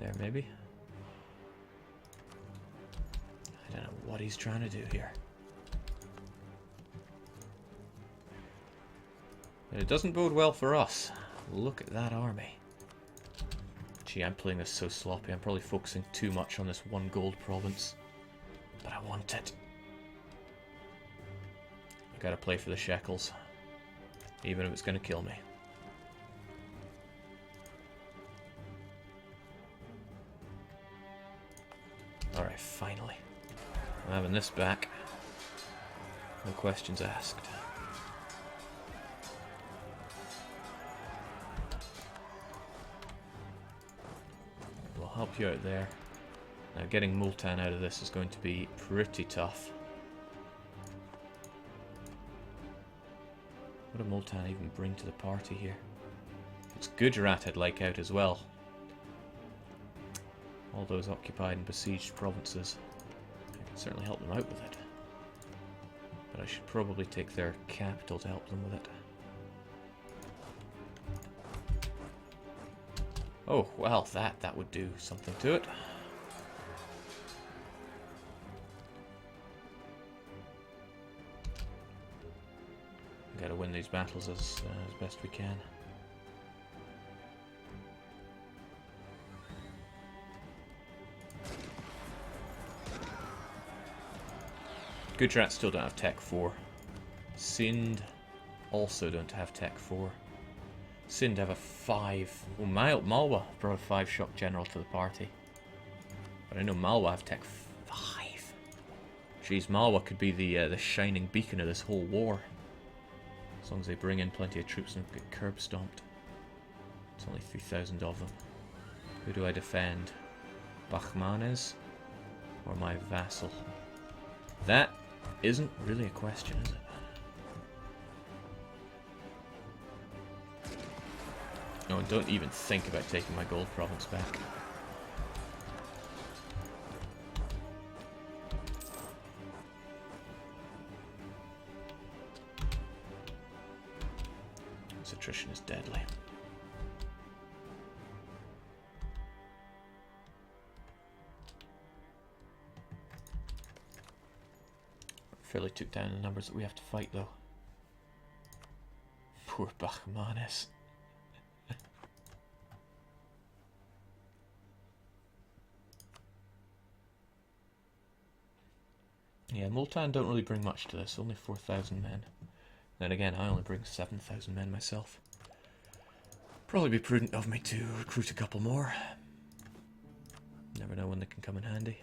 there, maybe. I don't know what he's trying to do here. And it doesn't bode well for us. Look at that army. Gee, I'm playing this so sloppy. I'm probably focusing too much on this one gold province. But I want it. I gotta play for the shekels. Even if it's gonna kill me. Alright, finally. I'm having this back. No questions asked. We'll help you out there. Now getting Multan out of this is going to be pretty tough. What did Multan even bring to the party here? It's Gujarat I'd like out as well. All those occupied and besieged provinces. I can certainly help them out with it. But I should probably take their capital to help them with it. Oh, well, that would do something to it. Gotta win these battles as best we can. Gujarat still don't have Tech 4. Sindh also don't have Tech 4. Sindh have a 5. Well, Malwa brought a 5 shock general to the party. But I know Malwa have Tech 5. Jeez, Malwa could be the shining beacon of this whole war. As long as they bring in plenty of troops and get curb stomped. It's only 3,000 of them. Who do I defend? Bahmanes or my vassal? That isn't really a question, is it? No, don't even think about taking my gold province back. This attrition is deadly. Fairly took down the numbers that we have to fight, though. Poor Bahmanes. Yeah, Multan don't really bring much to this, only 4,000 men. Then again, I only bring 7,000 men myself. Probably be prudent of me to recruit a couple more. Never know when they can come in handy.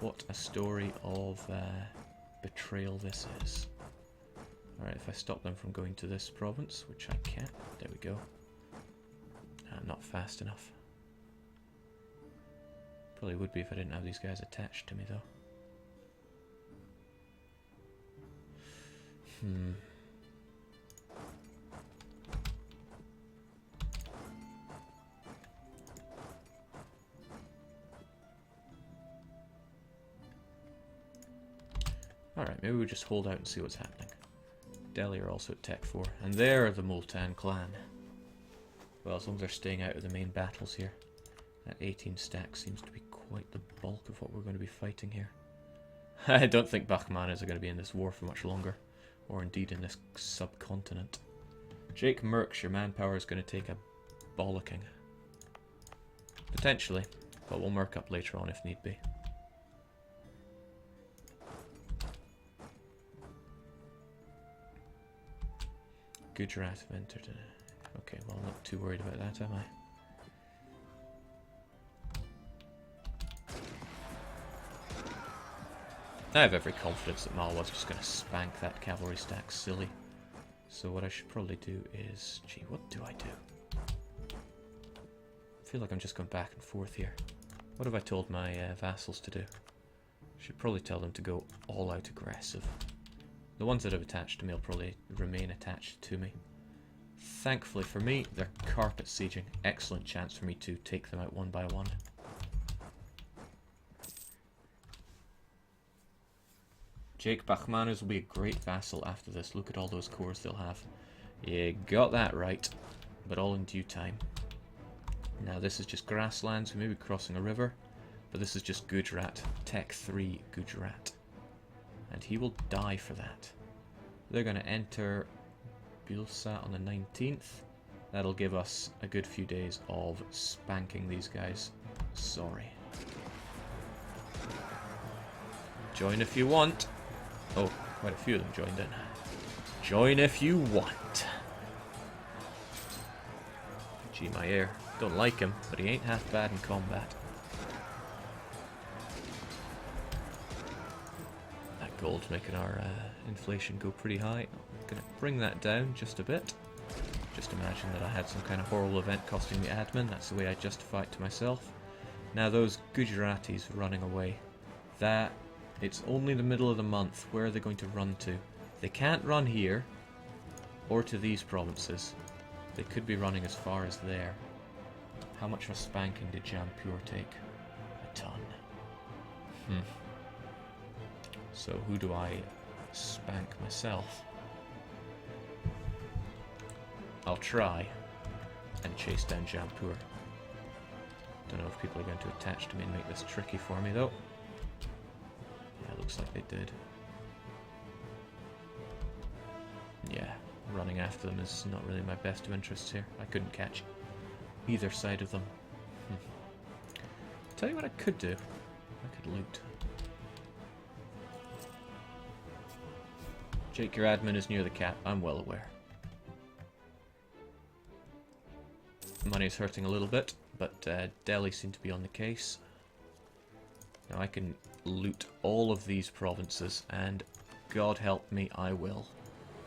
What a story of betrayal this is. Alright, if I stop them from going to this province, which I can't, there we go. I'm not fast enough. Probably would be if I didn't have these guys attached to me, though. Alright, maybe we just hold out and see what's happening. Delhi are also at Tech 4, and they're the Multan clan. Well, as long as they're staying out of the main battles here. That 18 stack seems to be quite the bulk of what we're going to be fighting here. I don't think Bahmanes are going to be in this war for much longer, or indeed in this subcontinent. Jake Merckx, your manpower is going to take a bollocking. Potentially, but we'll merc up later on if need be. Gujarat have entered in. Okay, well, I'm not too worried about that, am I? I have every confidence that Malwa's just going to spank that cavalry stack silly. So what I should probably do is... Gee, what do I do? I feel like I'm just going back and forth here. What have I told my vassals to do? I should probably tell them to go all out aggressive. The ones that have attached to me will probably remain attached to me. Thankfully for me, they're carpet sieging. Excellent chance for me to take them out one by one. Jake Bahmanes will be a great vassal after this. Look at all those cores they'll have. You got that right, but all in due time. Now this is just grasslands, we may be crossing a river, but this is just Gujarat, Tech 3 Gujarat. And he will die for that. They're going to enter Bilsat on the 19th. That'll give us a good few days of spanking these guys. Sorry. Join if you want. Oh, quite a few of them joined in. Join if you want. Gee, my air. Don't like him, but he ain't half bad in combat. That gold's making our inflation go pretty high. I'm going to bring that down just a bit. Just imagine that I had some kind of horrible event costing me admin. That's the way I justify it to myself. Now those Gujaratis running away. It's only the middle of the month. Where are they going to run to? They can't run here or to these provinces. They could be running as far as there. How much of a spanking did Jampur take? A ton. So who do I spank myself? I'll try and chase down Jampur. Don't know if people are going to attach to me and make this tricky for me though. Yeah, looks like they did. Yeah, running after them is not really my best of interests here. I couldn't catch either side of them. Tell you what I could do. I could loot. Jake, your admin is near the cap. I'm well aware. Money's hurting a little bit, but Delhi seem to be on the case. Now I can loot all of these provinces, and God help me, I will.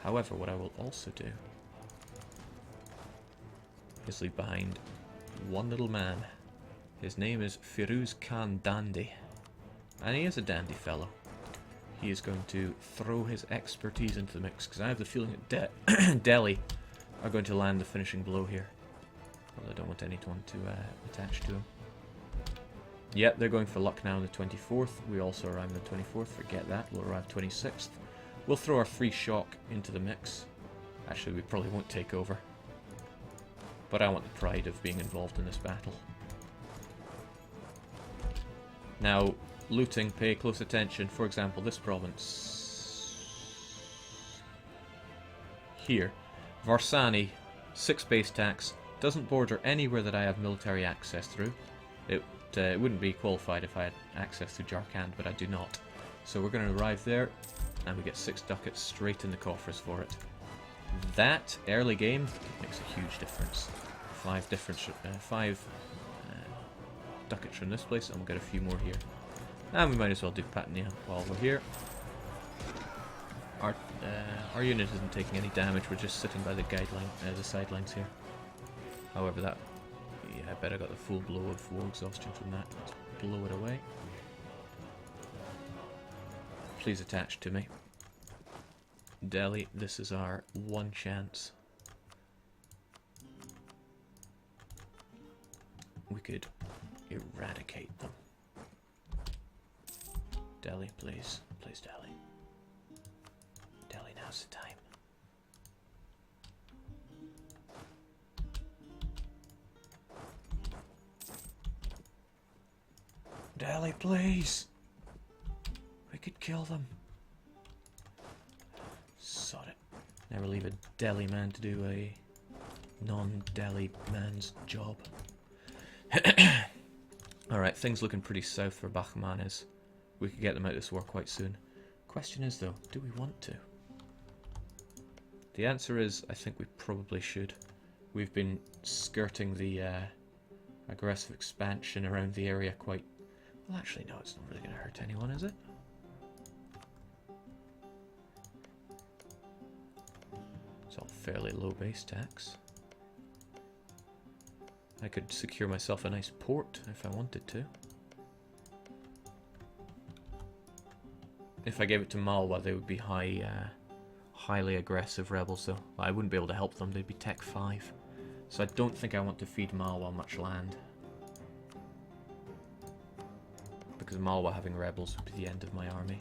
However, what I will also do is leave behind one little man. His name is Firuz Khan Dandy, and he is a dandy fellow. He is going to throw his expertise into the mix, because I have the feeling that Delhi are going to land the finishing blow here. Well, I don't want anyone to attach to him. Yep, they're going for Lucknow on the 24th. We also arrive on the 24th. Forget that. We'll arrive 26th. We'll throw our free shock into the mix. Actually, we probably won't take over. But I want the pride of being involved in this battle. Now, looting, pay close attention. For example, this province here. Varsani, 6 base tax. Doesn't border anywhere that I have military access through. It wouldn't be qualified if I had access to Jharkhand, but I do not. So we're going to arrive there, and we get 6 ducats straight in the coffers for it. That, early game, makes a huge difference. 5 ducats from this place, and we'll get a few more here. And we might as well do Patna while we're here. Our unit isn't taking any damage, we're just sitting by the the sidelines here. However, that... yeah, I bet I got the full blow of war exhaustion from that. Let's blow it away. Please attach to me. Delhi, this is our one chance. We could eradicate them. Delhi, please. Please, Delhi. Delhi, now's the time. Delhi, please! We could kill them. Sod it. Never leave a Delhi man to do a non-Delhi man's job. Alright, things looking pretty south for Bahmanis. We could get them out of this war quite soon. Question is though, do we want to? The answer is, I think we probably should. We've been skirting the aggressive expansion around the area quite... well, actually, no, it's not really going to hurt anyone, is it? It's all fairly low base tax. I could secure myself a nice port if I wanted to. If I gave it to Malwa, they would be highly aggressive rebels, so I wouldn't be able to help them. They'd be Tech 5. So I don't think I want to feed Malwa much land. Because Malwa having rebels would be the end of my army.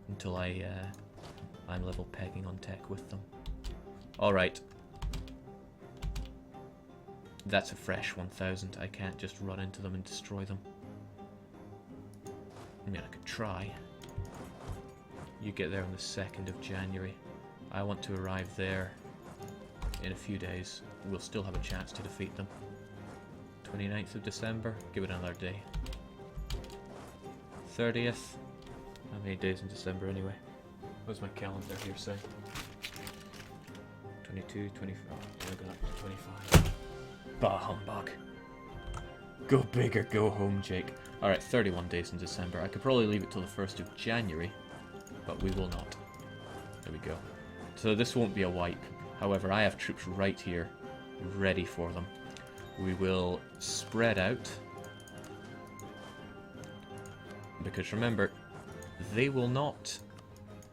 Until I'm level pegging on tech with them. Alright. That's a fresh 1,000. I can't just run into them and destroy them. I mean, I could try. You get there on the 2nd of January. I want to arrive there in a few days. We'll still have a chance to defeat them. 29th of December, give it another day. 30th. How many days in December anyway? What's my calendar here say? 22, 24, oh, we're going up to 25. Bah humbug. Go big or go home, Jake. Alright, 31 days in December. I could probably leave it till the 1st of January, but we will not. There we go. So this won't be a wipe. However, I have troops right here, ready for them. We will spread out. Because remember, they will not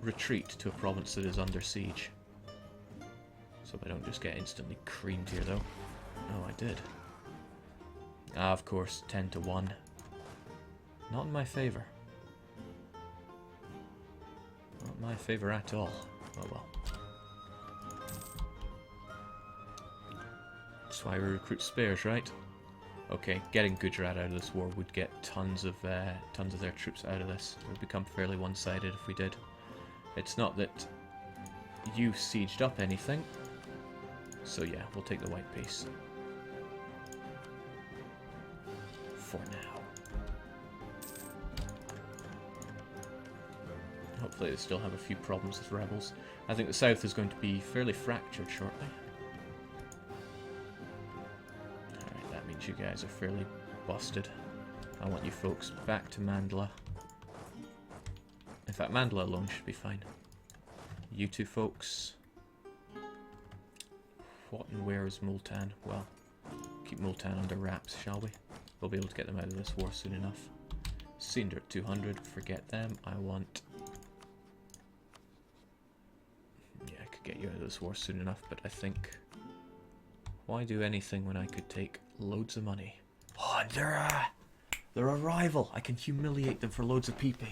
retreat to a province that is under siege. So I don't just get instantly creamed here, though. Oh, I did. Ah, of course, 10 to 1. Not in my favour. Not in my favour at all. Oh well. That's why we recruit spares, right? Okay, getting Gujarat out of this war would get tons of their troops out of this. It would become fairly one-sided if we did. It's not that you sieged up anything. So yeah, we'll take the white peace. For now. Hopefully they still have a few problems with rebels. I think the south is going to be fairly fractured shortly. Alright, that means you guys are fairly busted. I want you folks back to Mandla. In fact, Mandla alone should be fine. You two folks. What and where is Multan? Well, keep Multan under wraps, shall we? We'll be able to get them out of this war soon enough. Cinder at 200, forget them. I want... Yeah, I could get you out of this war soon enough, but I think... Why do anything when I could take loads of money? Oh, and they're a rival! I can humiliate them for loads of PP.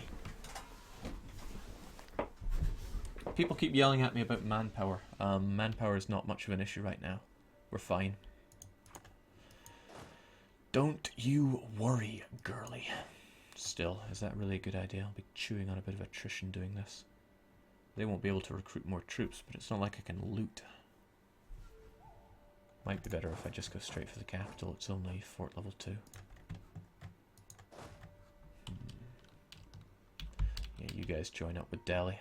People keep yelling at me about manpower. Manpower is not much of an issue right now. We're fine. Don't you worry, girly. Still, is that really a good idea? I'll be chewing on a bit of attrition doing this. They won't be able to recruit more troops, but it's not like I can loot. Might be better if I just go straight for the capital. It's only fort level 2. Yeah, you guys join up with Delhi.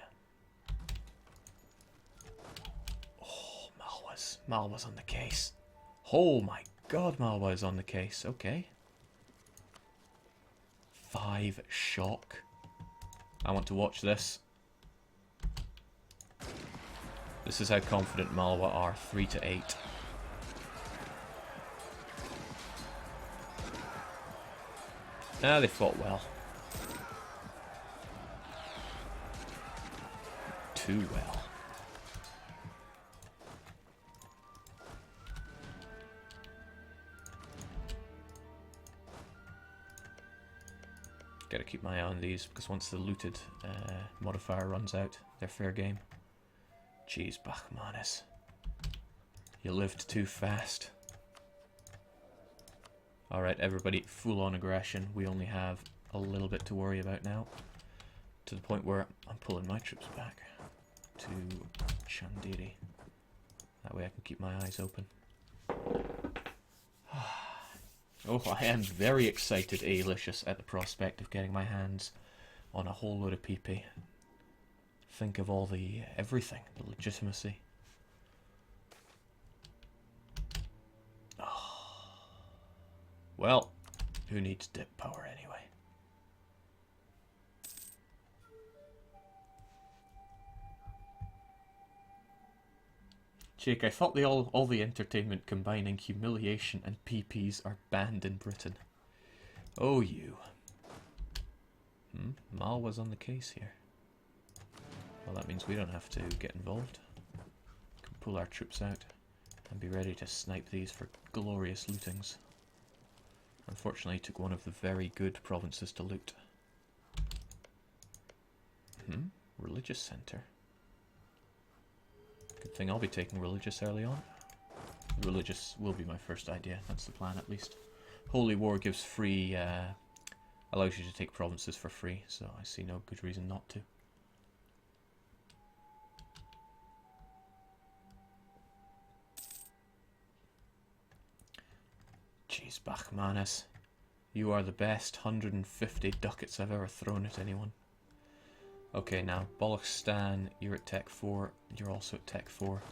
Malwa's on the case. Oh my god, Malwa is on the case. Okay. 5 shock. I want to watch this. This is how confident Malwa are. 3 to 8. Ah, they fought well. Too well. Gotta keep my eye on these, because once the looted modifier runs out, they're fair game. Jeez, Bachmanis. You lived too fast. Alright, everybody, full-on aggression. We only have a little bit to worry about now. To the point where I'm pulling my troops back to Chandiri. That way I can keep my eyes open. Oh, I am very excited, Alicious, at the prospect of getting my hands on a whole load of PP. Think of all the everything, the legitimacy. Oh. Well, who needs dip power anyway? Jake, I thought all the entertainment combining humiliation and PPs are banned in Britain. Oh, you. Mal was on the case here. Well, that means we don't have to get involved. We can pull our troops out and be ready to snipe these for glorious lootings. Unfortunately, he took one of the very good provinces to loot. Religious center. Good thing I'll be taking religious early on. religious will be my first idea. That's the plan, at least. Holy War gives free, allows you to take provinces for free, so I see no good reason not to. Jeez, Bachmanis. You are the best 150 ducats I've ever thrown at anyone. Okay, now, Balochstan, you're at Tech 4, you're also at Tech 4,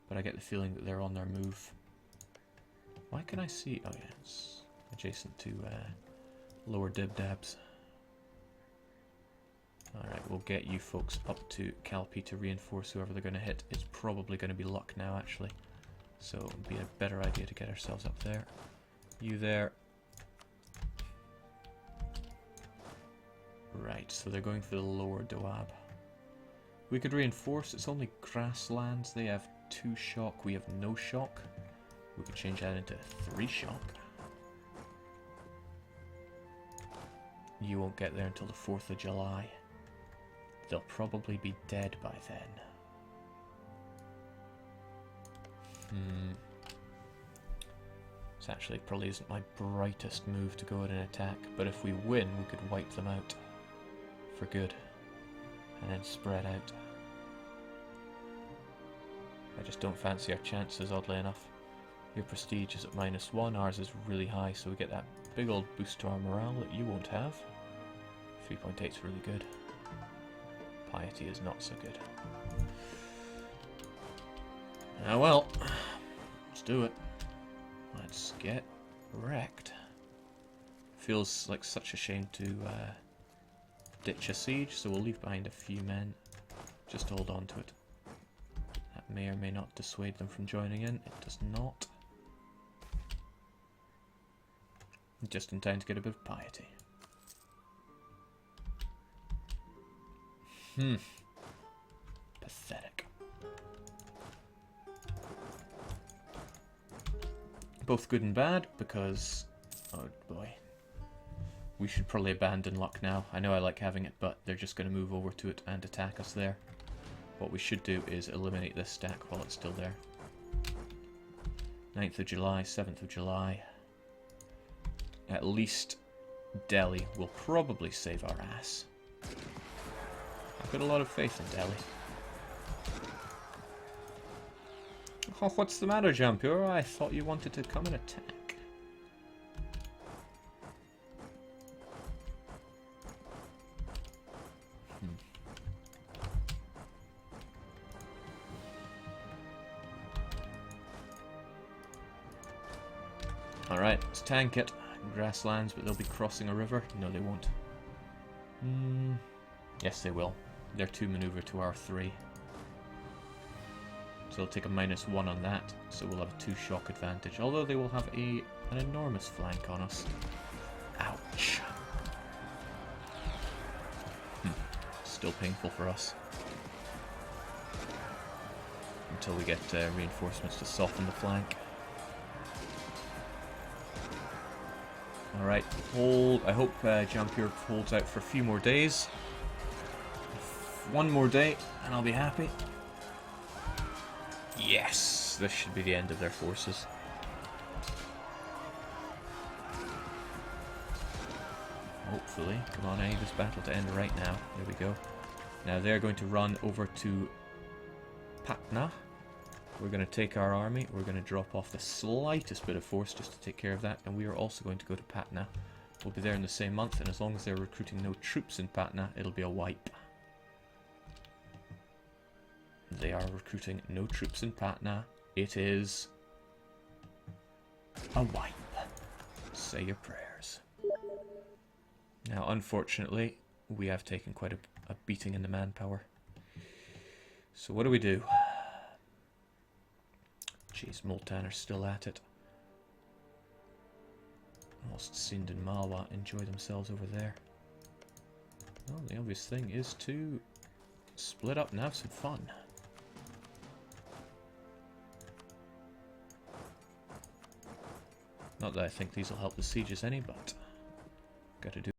but I get the feeling that they're on their move. Why can I see... oh yeah, it's adjacent to Lower Dibdabs. Alright, we'll get you folks up to Calpe to reinforce whoever they're going to hit. It's probably going to be Luck now, actually. So it would be a better idea to get ourselves up there. You there. Right, so they're going for the Lower Doab. We could reinforce, it's only grasslands. They have 2 shock, we have no shock. We could change that into 3 shock. You won't get there until the 4th of July. They'll probably be dead by then. This actually probably isn't my brightest move to go at an attack, but if we win, we could wipe them out for good, and then spread out. I just don't fancy our chances, oddly enough. Your prestige is at -1, ours is really high, so we get that big old boost to our morale that you won't have. 3.8 is really good. Piety is not so good. Ah well, let's do it. Let's get wrecked. Feels like such a shame to ditch a siege, so we'll leave behind a few men just to hold on to it. That may or may not dissuade them from joining in. It does not. Just in time to get a bit of piety. Pathetic. Both good and bad, because... oh boy. We should probably abandon Luck now. I know I like having it, but they're just going to move over to it and attack us there. What we should do is eliminate this stack while it's still there. 9th of July, 7th of July. At least Delhi will probably save our ass. I've got a lot of faith in Delhi. Oh, what's the matter, Jampur? I thought you wanted to come and attack. Alright, let's tank it. Grasslands, but they'll be crossing a river. No, they won't. Yes, they will. They're 2 maneuver to our 3. So they'll take a -1 on that, so we'll have a 2 shock advantage. Although they will have an enormous flank on us. Ouch. Still painful for us. Until we get reinforcements to soften the flank. Alright, hold. I hope Jampur holds out for a few more days. One more day, and I'll be happy. Yes! This should be the end of their forces. Hopefully. Come on, I need this battle to end right now. There we go. Now they're going to run over to Patna. We're going to take our army. We're going to drop off the slightest bit of force just to take care of that. And we are also going to go to Patna. We'll be there in the same month, and as long as they're recruiting no troops in Patna, it'll be a wipe. They are recruiting no troops in Patna. It is a wipe. Say your prayers. Now, unfortunately, we have taken quite a beating in the manpower. So what do we do? Jeez, Multan are still at it. Whilst Sind and Malwa enjoy themselves over there. Well, the obvious thing is to split up and have some fun. Not that I think these will help the sieges any, but gotta do